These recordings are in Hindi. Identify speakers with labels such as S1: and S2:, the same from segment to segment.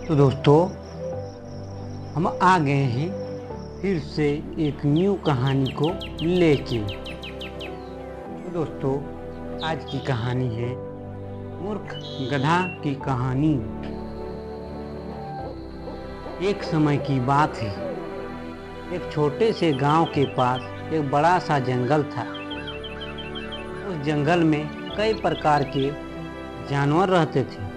S1: तो दोस्तों, हम आ गए हैं फिर से एक न्यू कहानी को लेके। तो दोस्तों, आज की कहानी है मूर्ख गधा की कहानी। एक समय की बात है, एक छोटे से गांव के पास एक बड़ा सा जंगल था। उस जंगल में कई प्रकार के जानवर रहते थे।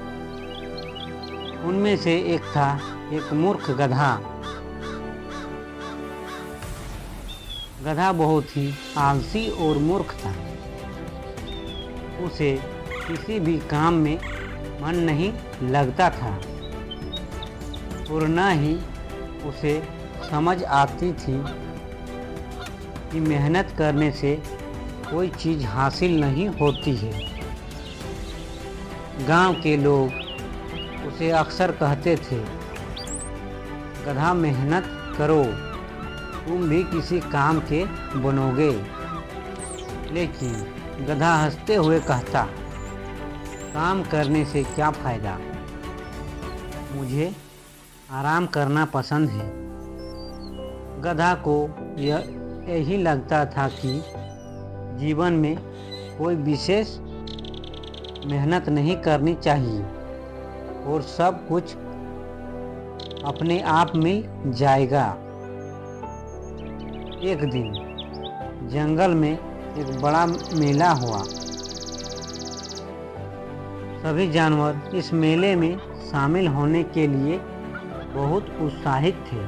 S1: उनमें से एक था एक मूर्ख गधा। गधा बहुत ही आलसी और मूर्ख था। उसे किसी भी काम में मन नहीं लगता था और न ही उसे समझ आती थी कि मेहनत करने से कोई चीज़ हासिल नहीं होती है। गांव के लोग उसे अक्सर कहते थे, गधा मेहनत करो, तुम भी किसी काम के बनोगे। लेकिन गधा हंसते हुए कहता, काम करने से क्या फ़ायदा, मुझे आराम करना पसंद है। गधा को यही लगता था कि जीवन में कोई विशेष मेहनत नहीं करनी चाहिए और सब कुछ अपने आप मिल जाएगा। एक दिन जंगल में एक बड़ा मेला हुआ। सभी जानवर इस मेले में शामिल होने के लिए बहुत उत्साहित थे।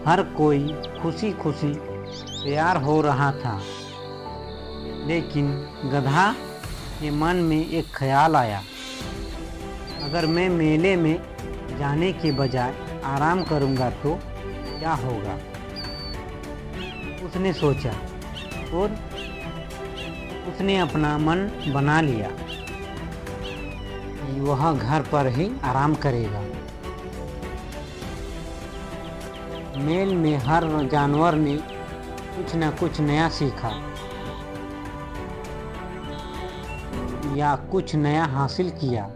S1: हर कोई खुशी खुशी तैयार हो रहा था। लेकिन गधा के मन में एक ख्याल आया, अगर मैं मेले में जाने के बजाय आराम करूंगा तो क्या होगा। उसने सोचा और उसने अपना मन बना लिया कि वह घर पर ही आराम करेगा। मेल में हर जानवर ने कुछ न कुछ नया सीखा या कुछ नया हासिल किया।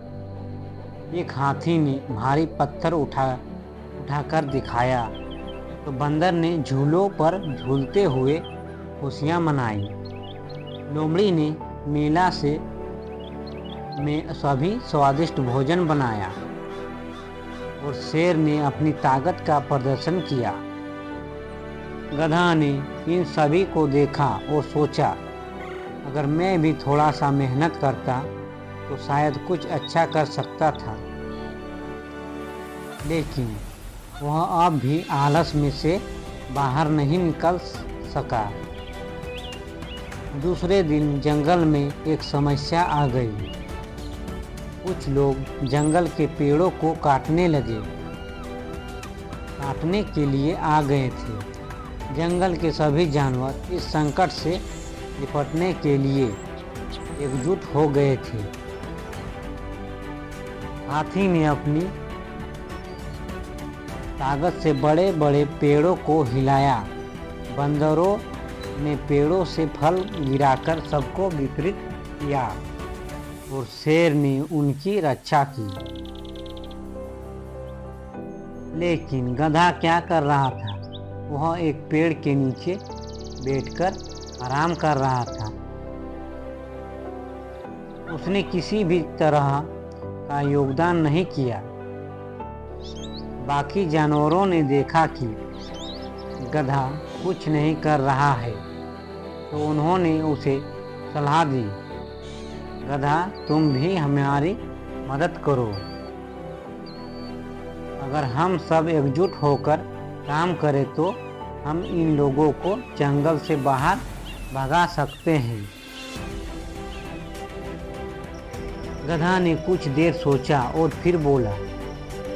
S1: एक हाथी ने भारी पत्थर उठाकर दिखाया तो बंदर ने झूलों पर झूलते हुए खुशियां मनाई। लोमड़ी ने मेला में सभी स्वादिष्ट भोजन बनाया और शेर ने अपनी ताकत का प्रदर्शन किया। गधा ने इन सभी को देखा और सोचा, अगर मैं भी थोड़ा सा मेहनत करता तो शायद कुछ अच्छा कर सकता था। लेकिन वह अब भी आलस में से बाहर नहीं निकल सका। दूसरे दिन जंगल में एक समस्या आ गई। कुछ लोग जंगल के पेड़ों को काटने के लिए आ गए थे। जंगल के सभी जानवर इस संकट से निपटने के लिए एकजुट हो गए थे। हाथी ने अपनी ताकत से बड़े बड़े पेड़ों को हिलाया। बंदरों ने पेड़ों से फल गिराकर सबको वितरित किया और शेर ने उनकी रक्षा की। लेकिन गधा क्या कर रहा था? वह एक पेड़ के नीचे बैठकर आराम कर रहा था। उसने किसी भी तरह का योगदान नहीं किया। बाकी जानवरों ने देखा कि गधा कुछ नहीं कर रहा है तो उन्होंने उसे सलाह दी, गधा तुम भी हमारी मदद करो। अगर हम सब एकजुट होकर काम करें तो हम इन लोगों को जंगल से बाहर भगा सकते हैं। गधा ने कुछ देर सोचा और फिर बोला,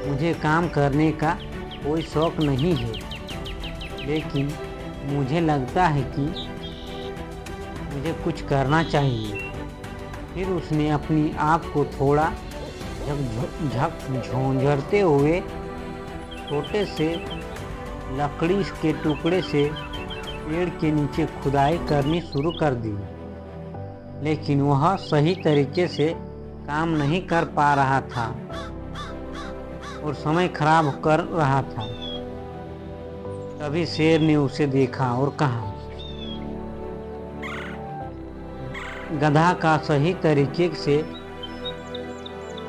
S1: मुझे काम करने का कोई शौक नहीं है, लेकिन मुझे लगता है कि मुझे कुछ करना चाहिए। फिर उसने अपनी आँख को थोड़ा झोंझरते हुए छोटे से लकड़ी के टुकड़े से पेड़ के नीचे खुदाई करनी शुरू कर दी। लेकिन वह सही तरीके से काम नहीं कर पा रहा था। और समय खराब कर रहा था। तभी शेर ने उसे देखा और कहा, गधा का सही तरीके से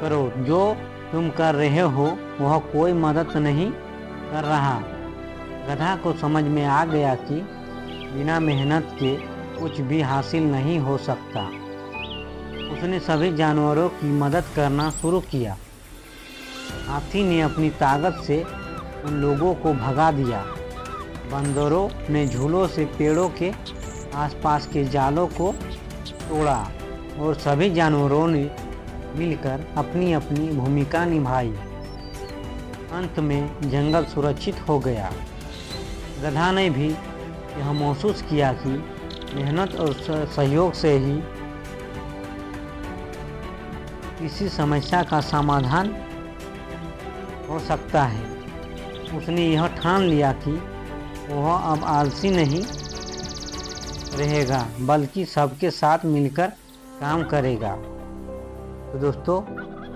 S1: करो, जो तुम कर रहे हो वह कोई मदद नहीं कर रहा। गधा को समझ में आ गया कि बिना मेहनत के कुछ भी हासिल नहीं हो सकता। उसने सभी जानवरों की मदद करना शुरू किया। हाथी ने अपनी ताकत से उन लोगों को भगा दिया। बंदरों ने झूलों से पेड़ों के आसपास के जालों को तोड़ा और सभी जानवरों ने मिलकर अपनी अपनी भूमिका निभाई। अंत में जंगल सुरक्षित हो गया। गधा ने भी यह महसूस किया कि मेहनत और सहयोग से ही किसी समस्या का समाधान हो सकता है। उसने यह ठान लिया कि वह अब आलसी नहीं रहेगा, बल्कि सबके साथ मिलकर काम करेगा। तो दोस्तों,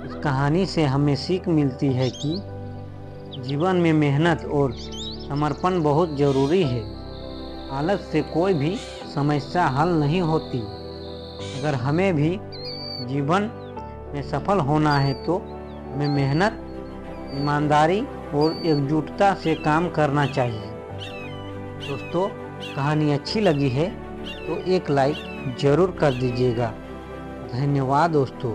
S1: इस कहानी से हमें सीख मिलती है कि जीवन में मेहनत और समर्पण बहुत ज़रूरी है। आलस से कोई भी समस्या हल नहीं होती। अगर हमें भी जीवन में सफल होना है तो हमें मेहनत, ईमानदारी और एकजुटता से काम करना चाहिए। दोस्तों, कहानी अच्छी लगी है तो एक लाइक ज़रूर कर दीजिएगा। धन्यवाद दोस्तों।